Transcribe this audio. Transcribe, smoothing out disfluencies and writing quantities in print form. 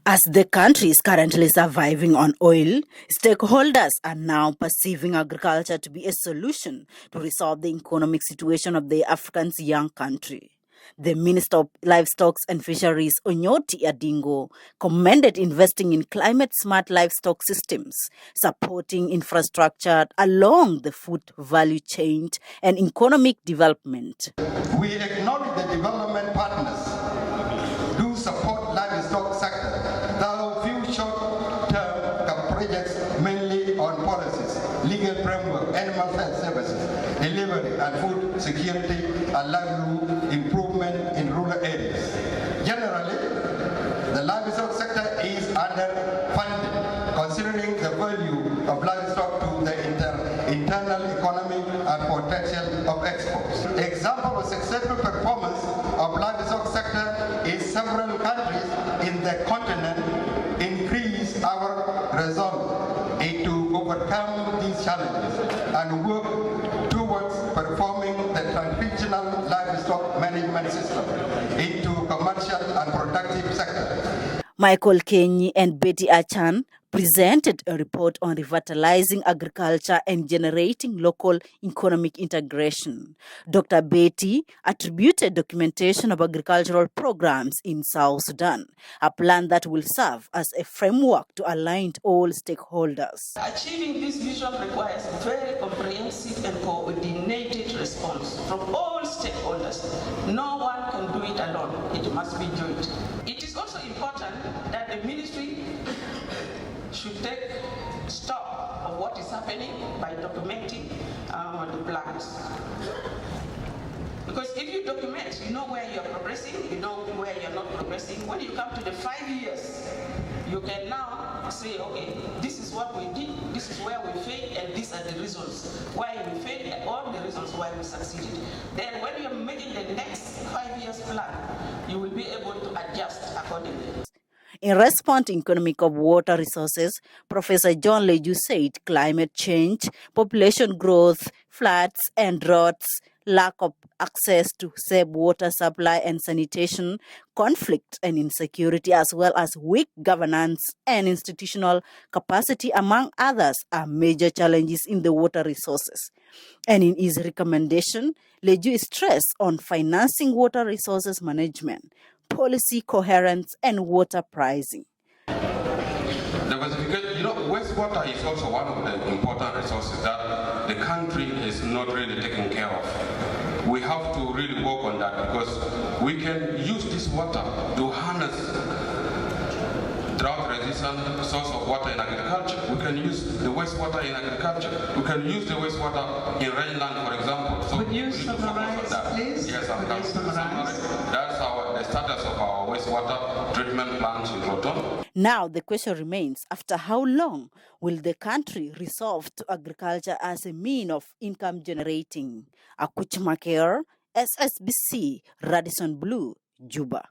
As the country is currently surviving on oil, stakeholders are now perceiving agriculture to be a solution to resolve the economic situation of the African's young country. The Minister of Livestocks and Fisheries, Onyoti Adingo, commended investing in climate-smart livestock systems, supporting infrastructure along the food value chain and economic development. We acknowledge the development partners do support livestock sector, though few short-term projects mainly on policies, legal framework, animal health services, delivery and food security and livelihood improvement in rural areas. Generally, the livestock sector is underfunded, considering the value of livestock to the internal economy and potential of exports. Example of successful performance of livestock sector is several countries in the continent increase our resolve to overcome these challenges and work towards performing the traditional livestock management system into commercial and productive sector. Michael Kenyi and Betty Achan presented a report on revitalizing agriculture and generating local economic integration. Dr. Betty attributed documentation of agricultural programs in South Sudan, a plan that will serve as a framework to align all stakeholders. Achieving this vision requires very comprehensive and coordinated response from all stakeholders. No one can do it alone. It must be joint. It is also important that the ministry should take stock of what is happening by documenting the plans. Because if you document, you know where you're progressing, you know where you're not progressing. When you come to the 5 years, you can now say, okay, this is what we did, this is where we failed, and these are the reasons why we failed, and all the reasons why we succeeded. Then when you're making the next 5 years plan, you will be able to adjust accordingly. In response to economic of water resources, Professor John Leju said climate change, population growth, floods and droughts, lack of access to safe water supply and sanitation, conflict and insecurity, as well as weak governance and institutional capacity, among others, are major challenges in the water resources. And in his recommendation, Leju stressed on financing water resources management, policy coherence, and water pricing. Wastewater is also one of the important resources that the country is not really taking care of. We have to really work on that because we can use this water to harness drought-resistant source of water in agriculture. We can use the wastewater in agriculture. We can use the wastewater in rangeland, for example. So would you summarize, please? Yes, I'm going to summarize. That's the status of our wastewater treatment plants in Roton. Now the question remains, after how long will the country resolve to agriculture as a mean of income generating? Akuchmaker, SSBC, Radisson Blue, Juba.